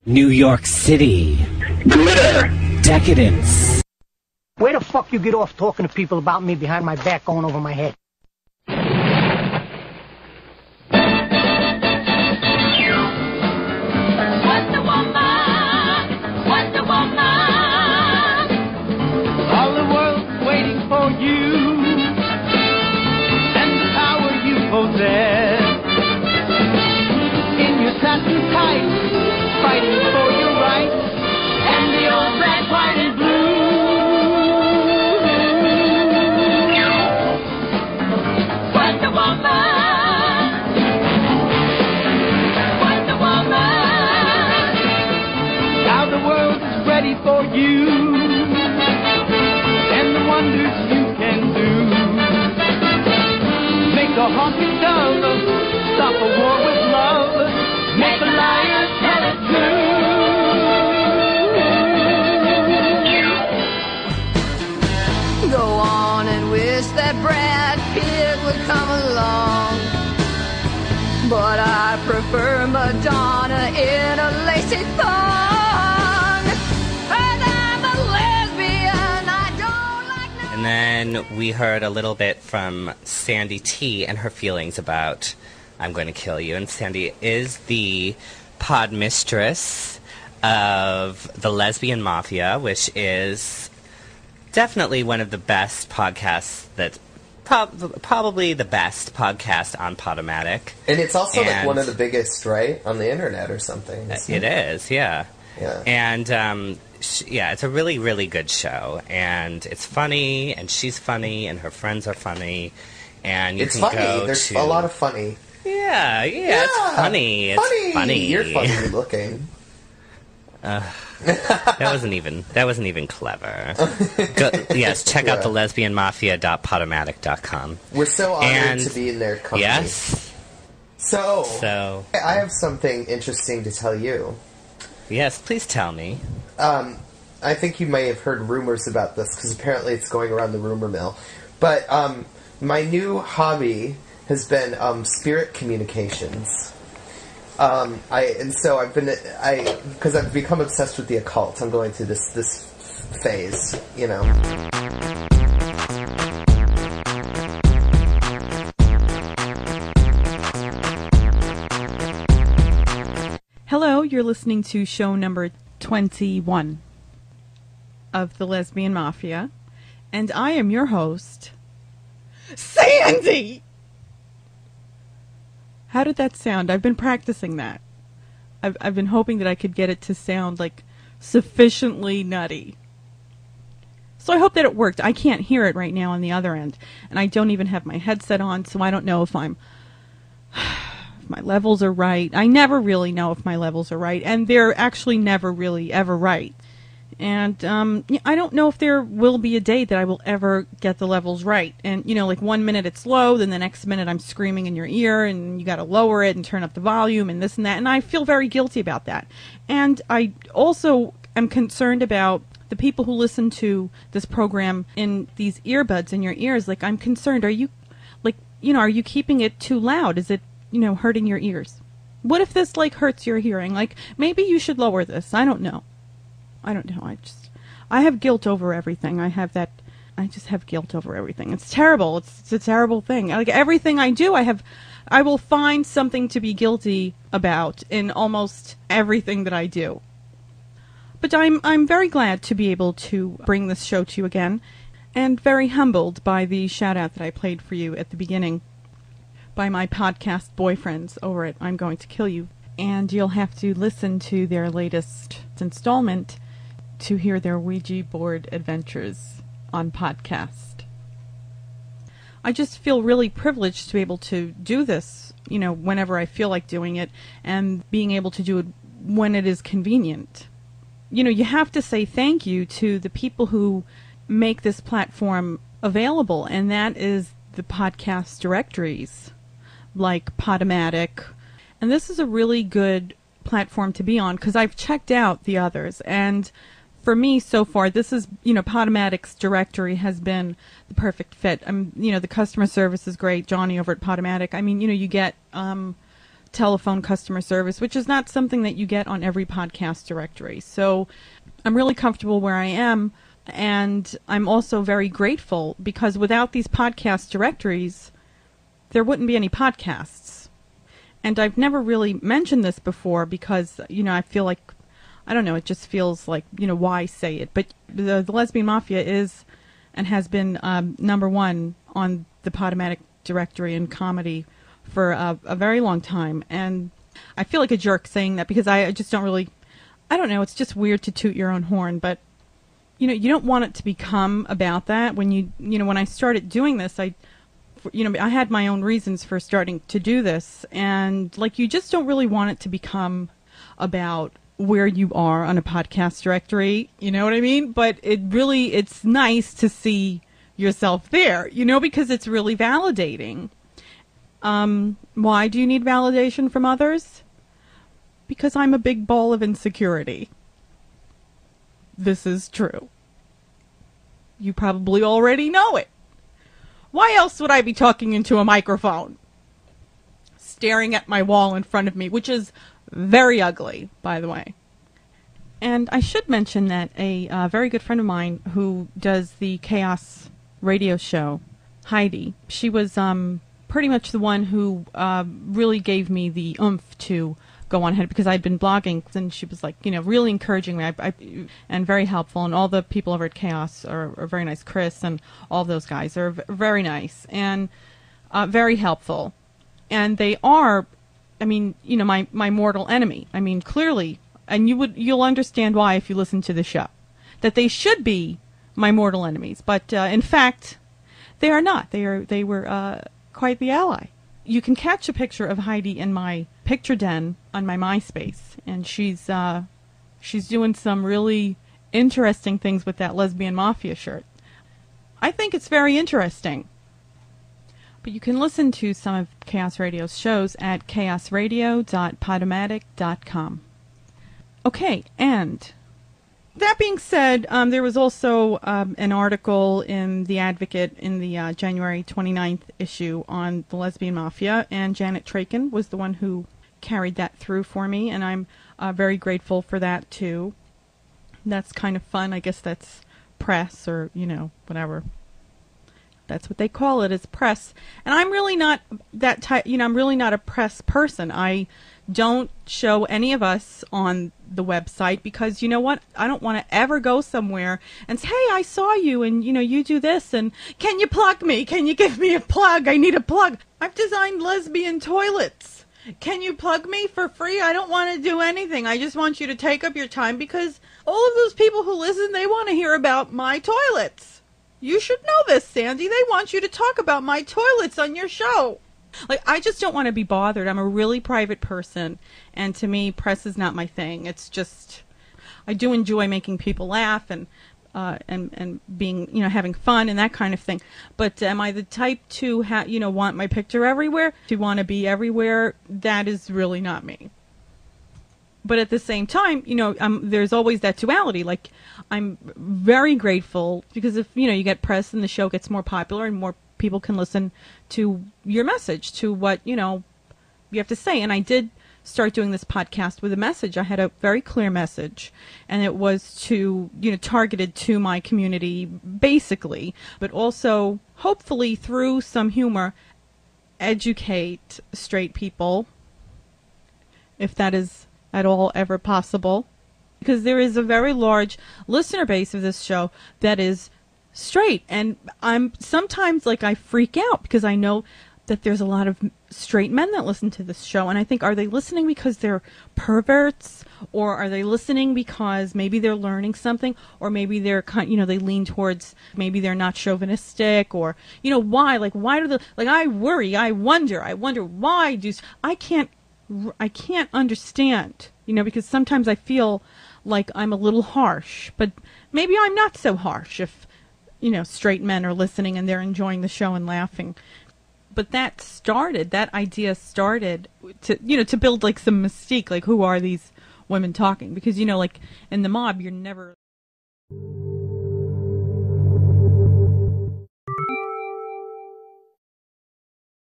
New York City. Glitter. Decadence. Where the fuck you get off talking to people about me behind my back going over my head? Wonder Woman, Wonder Woman. All the world's waiting for you and the power you possess. In your satin tights, fighting for your rights and the old red, white, and blue. Wonder Woman, Wonder Woman. Now the world is ready for you and the wonders you can do. Make a honky dove, stop a war with love, make a liar tell it true. Go on and wish that Brad Pitt would come along, but I prefer Madonna in a lacy thong. 'Cause I'm a lesbian, I don't like no. And then we heard a little bit from Sandy T and her feelings about I'm Going to Kill You. And Sandy is the pod mistress of the Lesbian Mafia, which is definitely one of the best podcasts that's probably the best podcast on Podomatic. And it's also like one of the biggest, right, on the internet or something. It is, yeah. Yeah. And yeah, it's a really, really good show, and it's funny, and she's funny, and her friends are funny, and you it's can funny. go There's to a lot of funny. Yeah, it's funny. It's funny. You're funny looking. That wasn't even clever. Yes, check out the lesbianmafia.podomatic.com. We're so honored to be in their company. Yes. So I have something interesting to tell you. Yes, please tell me. I think you may have heard rumors about this because apparently it's going around the rumor mill. But my new hobby has been spirit communications. Because I've become obsessed with the occult. I'm going through this phase, you know. Hello, you're listening to show number 21 of the Lesbian Mafia, and I am your host, Sandy! How did that sound? I've been practicing that. I've been hoping that I could get it to sound, like, sufficiently nutty. So I hope that it worked. I can't hear it right now on the other end, and I don't even have my headset on, so I don't know if if my levels are right. I never really know if my levels are right, and they're actually never really ever right. And I don't know if there will be a day that I will ever get the levels right. And, you know, like 1 minute it's low, then the next minute I'm screaming in your ear, and you got to lower it and turn up the volume and this and that. And I feel very guilty about that. And I also am concerned about the people who listen to this program in these earbuds in your ears. Like, I'm concerned. Are you, like, you know, are you keeping it too loud? Is it, you know, hurting your ears? What if this, like, hurts your hearing? Like, maybe you should lower this. I don't know. I have guilt over everything. I just have guilt over everything. It's terrible. It's a terrible thing. Like, everything I do, I will find something to be guilty about in almost everything that I do. But I'm very glad to be able to bring this show to you again, and very humbled by the shout out that I played for you at the beginning by my podcast boyfriends over at I'm Going to Kill You. And you'll have to listen to their latest installment to hear their Ouija board adventures on podcast. I just feel really privileged to be able to do this, you know, whenever I feel like doing it, and being able to do it when it is convenient. You know, you have to say thank you to the people who make this platform available, and that is the podcast directories, like Podomatic. And this is a really good platform to be on, because I've checked out the others, and for me so far, this is, you know, Podomatic's directory has been the perfect fit. You know, the customer service is great. Johnny over at Podomatic. I mean, you know, you get telephone customer service, which is not something that you get on every podcast directory. So I'm really comfortable where I am, and I'm also very grateful because without these podcast directories, there wouldn't be any podcasts. And I've never really mentioned this before because, I feel like, I don't know, it just feels like, why say it? But the Lesbian Mafia is and has been number one on the Podomatic directory in comedy for a very long time. And I feel like a jerk saying that because I just don't really, I don't know, it's just weird to toot your own horn. But, you don't want it to become about that. When when I started doing this, I had my own reasons for starting to do this. And, you just don't really want it to become about where you are on a podcast directory, you know what I mean? But it's nice to see yourself there, because it's really validating. Why do you need validation from others? Because I'm a big ball of insecurity. This is true. You probably already know it. Why else would I be talking into a microphone? Staring at my wall in front of me, which is very ugly, by the way. And I should mention that a very good friend of mine who does the Chaos radio show, Heidi, she was pretty much the one who really gave me the oomph to go on ahead because I'd been blogging, and she was really encouraging me and very helpful. And all the people over at Chaos are very nice. Chris and all of those guys are very nice and very helpful. And they are, my mortal enemy. Clearly, and you'll understand why if you listen to the show, that they should be my mortal enemies. But in fact, they are not. They were quite the ally. You can catch a picture of Heidi in my picture den on my MySpace, and she's doing some really interesting things with that Lesbian Mafia shirt. I think it's very interesting. But you can listen to some of Chaos Radio's shows at chaosradio.podomatic.com. Okay, and that being said, there was also an article in The Advocate in the January 29th issue on the Lesbian Mafia, and Janet Traken was the one who carried that through for me, and I'm very grateful for that, too. That's kind of fun. I guess that's press or, whatever. That's what they call it, is press. And I'm really not that type, I'm really not a press person. I don't show any of us on the website because, you know what, I don't want to ever go somewhere and say, hey, I saw you and, you do this and can you plug me? Can you give me a plug? I need a plug. I've designed lesbian toilets. Can you plug me for free? I don't want to do anything. I just want you to take up your time because all of those people who listen, they want to hear about my toilets. You should know this, Sandy. They want you to talk about my toilets on your show. I just don't want to be bothered. I'm a really private person, and to me, press is not my thing. It's just, I do enjoy making people laugh and being, having fun and that kind of thing. But am I the type to, want my picture everywhere? To want to be everywhere? That is really not me. But at the same time, there's always that duality. I'm very grateful because if, you get press and the show gets more popular and more people can listen to your message, to what, you have to say. And I did start doing this podcast with a message. I had a very clear message, and it was to, targeted to my community, basically, but also, hopefully, through some humor, educate straight people, if that is at all ever possible, because there is a very large listener base of this show that is straight, and I'm sometimes I freak out because I know that there's a lot of straight men that listen to this show, and I think, are they listening because they're perverts, or are they listening because maybe they're learning something, or maybe they're they lean towards, maybe they're not chauvinistic, or why why do I worry, I wonder why do I can't understand, because sometimes I feel like I'm a little harsh, but maybe I'm not so harsh if, straight men are listening and they're enjoying the show and laughing. But that idea started to build some mystique, who are these women talking? Because, in the mob, you're never...